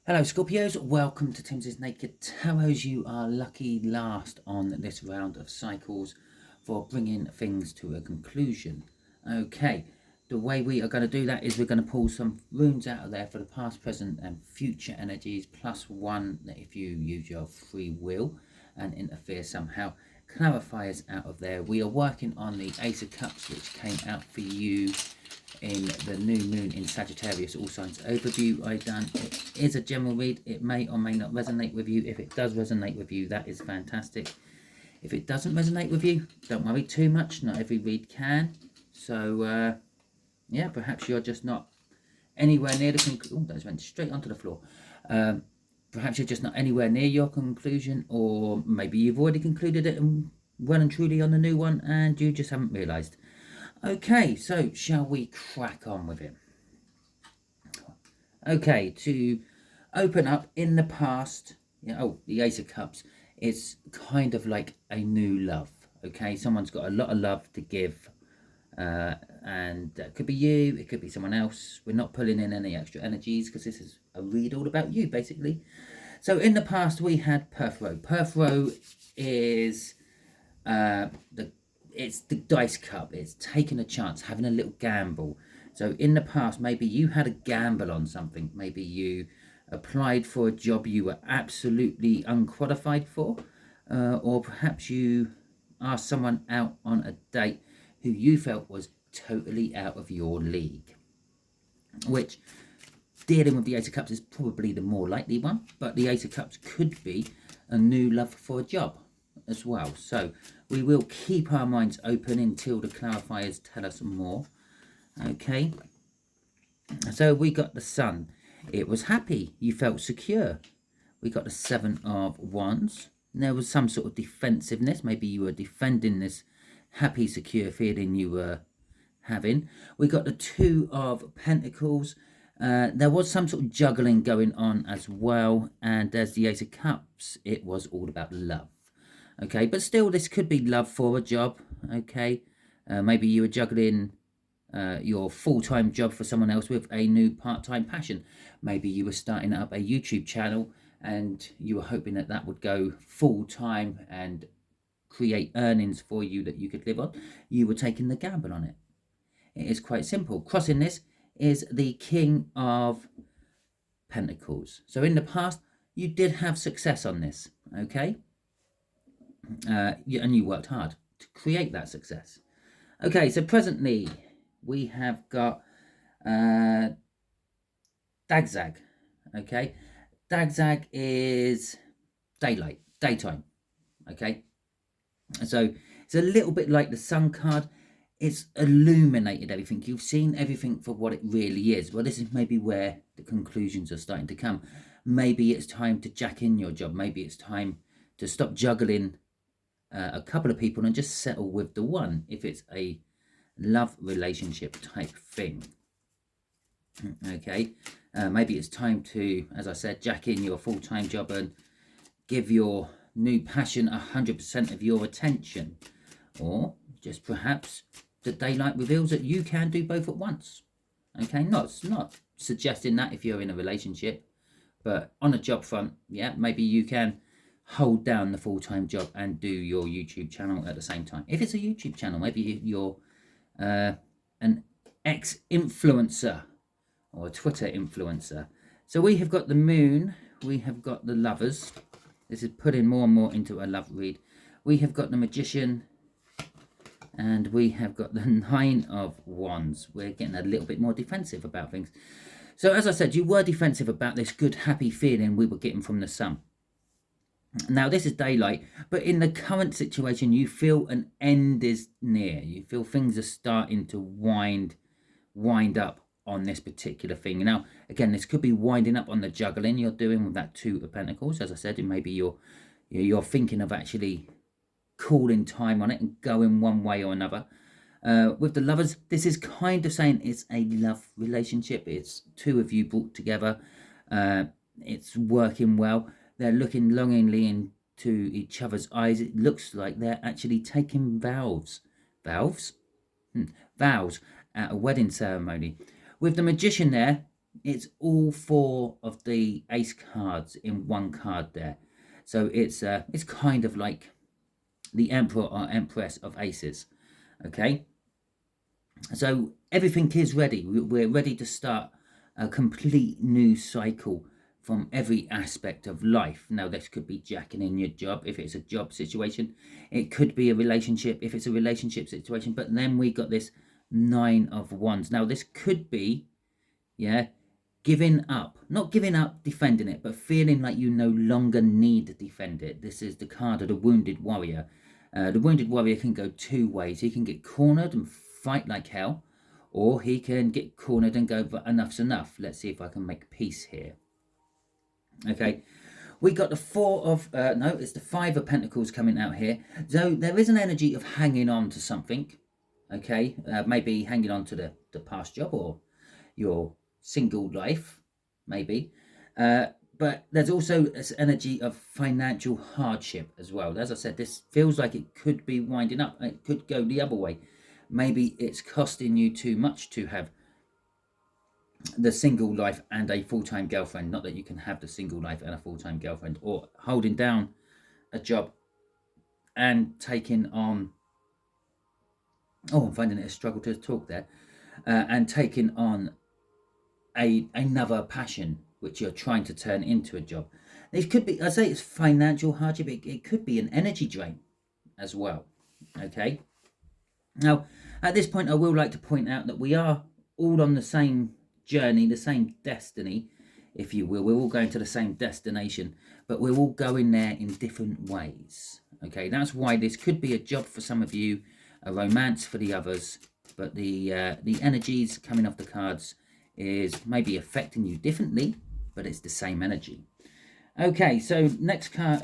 Hello Scorpios, welcome to Timsy Naked Tarot. You are lucky last on this round of cycles for bringing things to a conclusion. Okay, the way we are going to do that is we're going to pull some runes out of there for the past, present and future energies, plus one if you use your free will and interfere somehow. Clarifiers out of there. We are working on the Ace of Cups, which came out for you in the new moon in Sagittarius, all signs overview I've done. It is a general read. It may or may not resonate with you. If it does resonate with you, that is fantastic. If it doesn't resonate with you, don't worry too much. Not every read can. So yeah, perhaps you're just not anywhere near the conclusion. Oh, those went straight onto the floor. Perhaps you're just not anywhere near your conclusion, or maybe you've already concluded it and well and truly on the new one and you just haven't realised. Okay, so shall we crack on with it? Okay, to open up in the past, the Ace of Cups, it's kind of like a new love. Okay, someone's got a lot of love to give, and that could be you, it could be someone else. We're not pulling in any extra energies because this is a read all about you, basically. So in the past, we had Perfro. Perfro is it's the dice cup. It's taking a chance, having a little gamble. So in the past, maybe you had a gamble on something. Maybe you applied for a job you were absolutely unqualified for, or perhaps you asked someone out on a date who you felt was totally out of your league, which dealing with the Ace of Cups is probably the more likely one, but the Ace of Cups could be a new love for a job as well. So we will keep our minds open until the clarifiers tell us more. Okay, so we got the Sun. It was happy. You felt secure. We got the Seven of Wands. There was some sort of defensiveness. Maybe you were defending this happy, secure feeling you were having. We got the Two of Pentacles. There was some sort of juggling going on as well. And there's the Ace of Cups. It was all about love. Okay, but still, this could be love for a job. Okay, maybe you were juggling your full-time job for someone else with a new part-time passion. Maybe you were starting up a YouTube channel and you were hoping that that would go full-time and create earnings for you that you could live on. You were taking the gamble on it. It is quite simple. Crossing this is the King of Pentacles. So in the past, you did have success on this, okay? And you worked hard to create that success. Okay, so presently we have got Dagzag. Okay, Dagzag is daylight, daytime. Okay, so it's a little bit like the Sun card. It's illuminated everything. You've seen everything for what it really is. Well, this is maybe where the conclusions are starting to come. Maybe it's time to jack in your job. Maybe it's time to stop juggling a couple of people and just settle with the one if it's a love relationship type thing. Okay, maybe it's time to, as I said, jack in your full-time job and give your new passion 100% of your attention, or just perhaps the daylight reveals that you can do both at once. Okay, not suggesting that if you're in a relationship, but on a job front, yeah, maybe you can hold down the full-time job and do your YouTube channel at the same time. If it's a YouTube channel, maybe you're an ex-influencer or a Twitter influencer. So we have got the Moon, we have got the Lovers. This is putting more and more into a love read. We have got the Magician, and we have got the Nine of Wands. We're getting a little bit more defensive about things. So as I said, you were defensive about this good, happy feeling we were getting from the Sun. Now, this is daylight, but in the current situation, you feel an end is near. You feel things are starting to wind up on this particular thing. Now, again, this could be winding up on the juggling you're doing with that Two of Pentacles. As I said, maybe you're thinking of actually calling time on it and going one way or another. With the Lovers, this is kind of saying it's a love relationship. It's two of you brought together. It's working well. They're looking longingly into each other's eyes. It looks like they're actually taking vows. Vows? Vows at a wedding ceremony. With the Magician there, it's all 4 of the ace cards in one card there. So it's kind of like the emperor or empress of aces. Okay, so everything is ready. We're ready to start a complete new cycle from every aspect of life. Now, this could be jacking in your job if it's a job situation. It could be a relationship if it's a relationship situation. But then we got this 9 of Wands. Now, this could be, yeah, giving up. Not giving up defending it, but feeling like you no longer need to defend it. This is the card of the Wounded Warrior. The Wounded Warrior can go 2 ways. He can get cornered and fight like hell, or he can get cornered and go, but enough's enough. Let's see if I can make peace here. Okay, we got the 4 of, no, it's the 5 of Pentacles coming out here. So there is an energy of hanging on to something, okay? Maybe hanging on to the past job or your single life, maybe. But there's also this energy of financial hardship as well. As I said, this feels like it could be winding up. It could go the other way. Maybe it's costing you too much to have the single life and a full-time girlfriend. Not that you can have the single life and a full-time girlfriend, or holding down a job and taking on, I'm finding it a struggle to talk there, and taking on another passion which you're trying to turn into a job. It could be, I say it's financial hardship, it could be an energy drain as well. Okay, now at this point I will like to point out that we are all on the same journey, the same destiny, if you will. We're all going to the same destination, but we're all going there in different ways. Okay, that's why this could be a job for some of you, a romance for the others, but the energies coming off the cards is maybe affecting you differently, but it's the same energy. Okay, so next card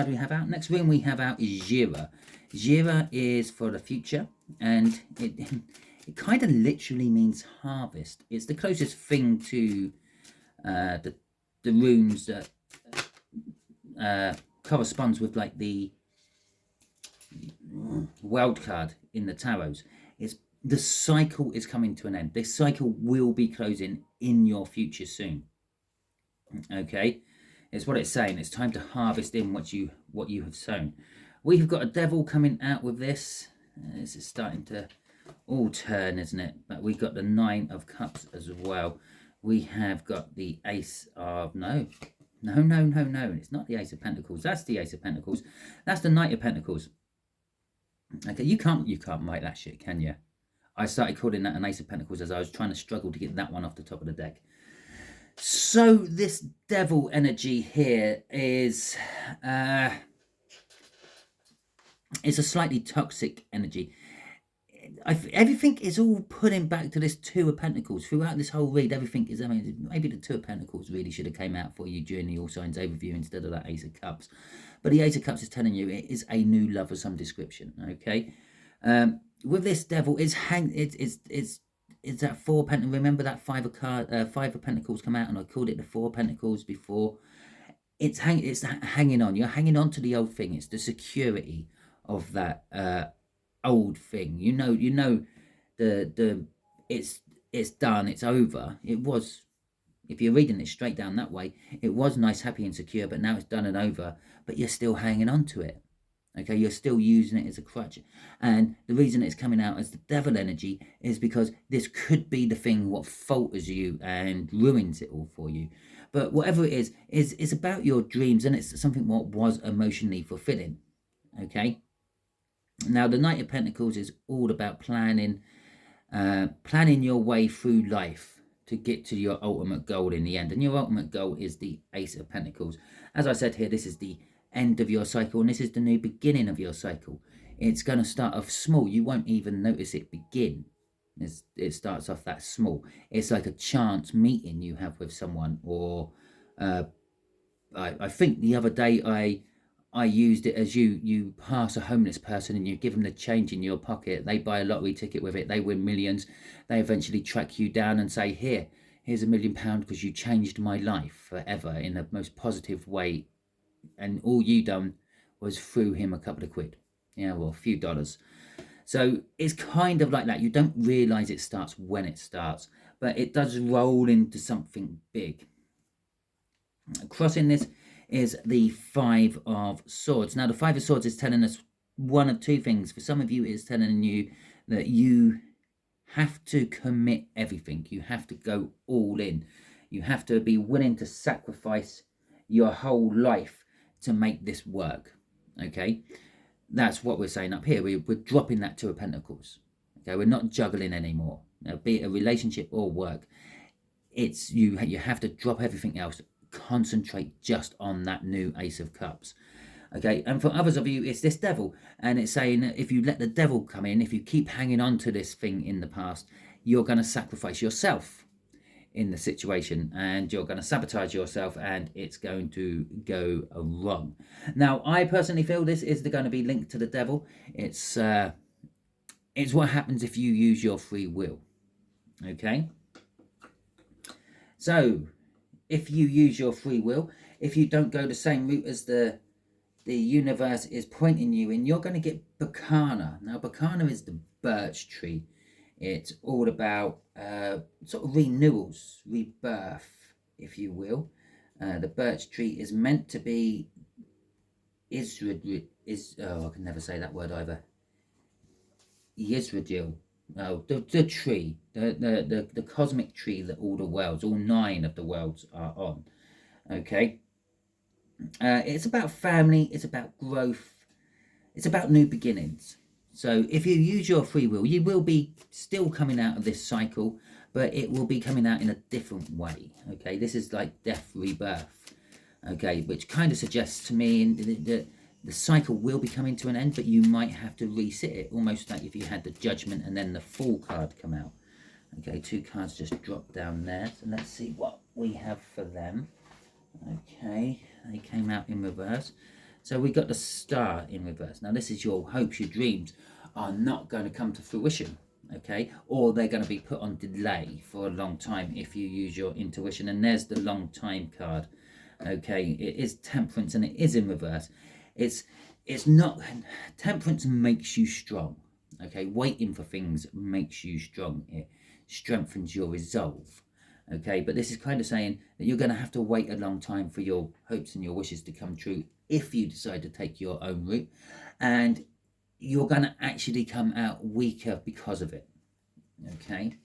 we have out, next ring we have out is Jira. Jira is for the future, and it kind of literally means harvest. It's the closest thing to the runes that corresponds with like the world card in the tarots. It's the cycle is coming to an end. This cycle will be closing in your future soon. Okay, it's what it's saying. It's time to harvest in what you have sown. We've got a devil coming out with this. This is starting to all turn, isn't it? But we've got the 9 of Cups as well. We have got the Ace of no. It's not the Ace of Pentacles. That's the Ace of Pentacles. That's the Knight of Pentacles. Okay, you can't write that shit, can you? I started calling that an Ace of Pentacles as I was trying to struggle to get that one off the top of the deck. So this devil energy here is it's a slightly toxic energy. Everything is all putting back to this 2 of Pentacles. Throughout this whole read, everything is, I mean, maybe the 2 of Pentacles really should have came out for you during the All Signs overview instead of that Ace of Cups. But the Ace of Cups is telling you it is a new love of some description, okay? With this devil, it's that 4 of Pentacles. Remember that 5 of Pentacles come out, and I called it the 4 of Pentacles before. It's hanging on. You're hanging on to the old thing. It's the security of that old thing. You know the it's done, it's over. It was, if you're reading it straight down that way, it was nice, happy and secure, but now it's done and over, but you're still hanging on to it. Okay, you're still using it as a crutch. And the reason it's coming out as the devil energy is because this could be the thing what falters you and ruins it all for you. But whatever it is it's about your dreams, and it's something what was emotionally fulfilling. Okay, now the Knight of Pentacles is all about planning your way through life to get to your ultimate goal in the end. And your ultimate goal is the Ace of Pentacles. As I said here, this is the end of your cycle, and this is the new beginning of your cycle. It's going to start off small. You won't even notice it begin. It starts off that small. It's like a chance meeting you have with someone, or I think the other day I used it as you pass a homeless person and you give them the change in your pocket. They buy a lottery ticket with it. They win millions. They eventually track you down and say, here's £1 million because you changed my life forever in the most positive way. And all you done was threw him a couple of quid, or a few dollars. So it's kind of like that. You don't realize it starts when it starts, but it does roll into something big. Crossing this is the Five of Swords. Now, the Five of Swords is telling us one of two things. For some of you, it's telling you that you have to commit everything. You have to go all in. You have to be willing to sacrifice your whole life to make this work. Okay, that's what we're saying up here. We're dropping that Two of Pentacles. Okay, we're not juggling anymore. Now, be it a relationship or work, it's you have to drop everything else. Concentrate just on that new Ace of Cups. Okay, and for others of you, it's this Devil, and it's saying that if you let the devil come in, if you keep hanging on to this thing in the past, you're going to sacrifice yourself in the situation, and you're going to sabotage yourself, and it's going to go wrong. Now, I personally feel this is going to be linked to the devil. It's what happens if you use your free will. Okay, so if you use your free will, if you don't go the same route as the universe is pointing you in, you're going to get Bacana. Now, Bacana is the birch tree. It's all about sort of renewals, rebirth, if you will. The birch tree is meant to be I can never say that word either. Yisrael. Oh, the tree, the cosmic tree that all the worlds, all 9 of the worlds are on. Okay. It's about family, it's about growth, it's about new beginnings. So if you use your free will, you will be still coming out of this cycle, but it will be coming out in a different way. Okay, this is like death, rebirth. Okay, which kind of suggests to me that the cycle will be coming to an end, but you might have to reset it, almost like if you had the Judgment and then the Fool card come out. Okay, 2 cards just dropped down there, so let's see what we have for them. Okay, they came out in reverse. So we got the Star in reverse. Now, this is your hopes, your dreams are not going to come to fruition, okay? Or they're going to be put on delay for a long time if you use your intuition. And there's the long time card, okay? It is Temperance, and it is in reverse. It's not... Temperance makes you strong, okay? Waiting for things makes you strong. It strengthens your resolve. Okay, but this is kind of saying that you're going to have to wait a long time for your hopes and your wishes to come true if you decide to take your own route, and you're going to actually come out weaker because of it. Okay,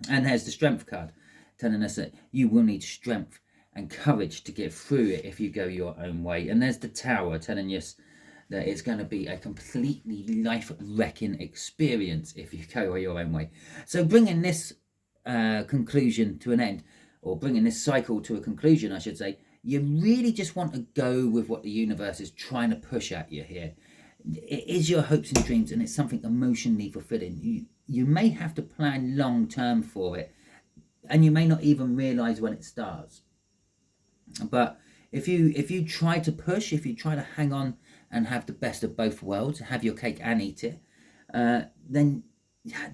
and there's the Strength card telling us that you will need strength and courage to get through it if you go your own way. And there's the Tower telling us that it's going to be a completely life-wrecking experience if you go your own way. So bringing this conclusion to an end, or bringing this cycle to a conclusion, I should say, you really just want to go with what the universe is trying to push at you here. It is your hopes and dreams, and it's something emotionally fulfilling. You may have to plan long term for it, and you may not even realize when it starts. But if you try to push, if you try to hang on and have the best of both worlds, have your cake and eat it, then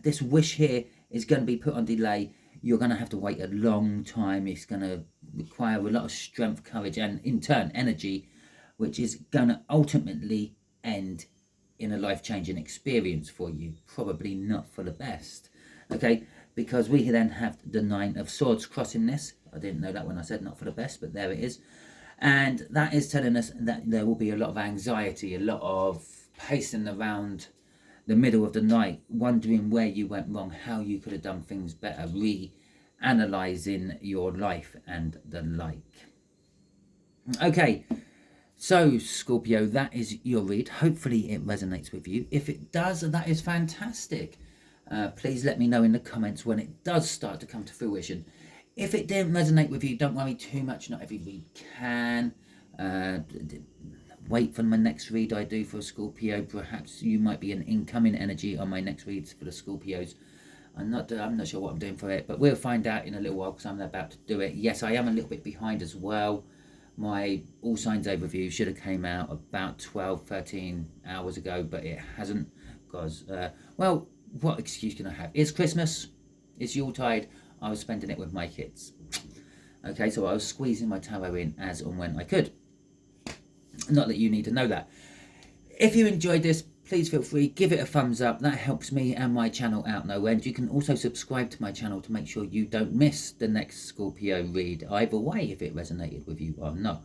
this wish here is going to be put on delay. You're going to have to wait a long time. It's going to require a lot of strength, courage, and in turn energy, which is going to ultimately end in a life-changing experience for you. Probably not for the best. Okay, because we then have the 9 of Swords crossing this. I didn't know that when I said not for the best, but there it is. And that is telling us that there will be a lot of anxiety, a lot of pacing around the middle of the night, wondering where you went wrong, how you could have done things better, re-analysing your life and the like. Okay, so Scorpio, that is your read. Hopefully it resonates with you. If it does, that is fantastic. Please let me know in the comments when it does start to come to fruition. If it didn't resonate with you, don't worry too much. Not every read can. Wait for my next read I do for Scorpio. Perhaps you might be an incoming energy on my next reads for the Scorpios. I'm not sure what I'm doing for it, but we'll find out in a little while because I'm about to do it. Yes, I am a little bit behind as well. My All Signs overview should have came out about 12-13 hours ago, but it hasn't because, well, what excuse can I have? It's Christmas, it's Yuletide, I was spending it with my kids. Okay, so I was squeezing my tarot in as and when I could. Not that you need to know that. If you enjoyed this, please feel free, give it a thumbs up. That helps me and my channel out no end. You can also subscribe to my channel to make sure you don't miss the next Scorpio read, either way, if it resonated with you or not.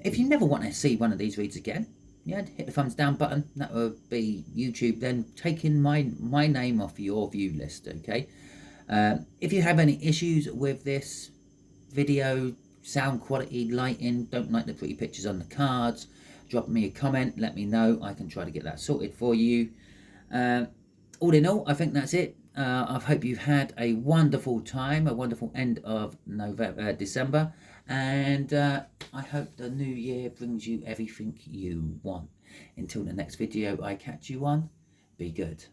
If you never want to see one of these reads again, yeah, hit the thumbs down button. That would be YouTube then taking my name off your view list, okay? If you have any issues with this video, sound quality, lighting, don't like the pretty pictures on the cards, drop me a comment, let me know. I can try to get that sorted for you. All in all, I think that's it. I hope you've had a wonderful time, a wonderful end of December, and I hope the new year brings you everything you want. Until the next video I catch you on, be good.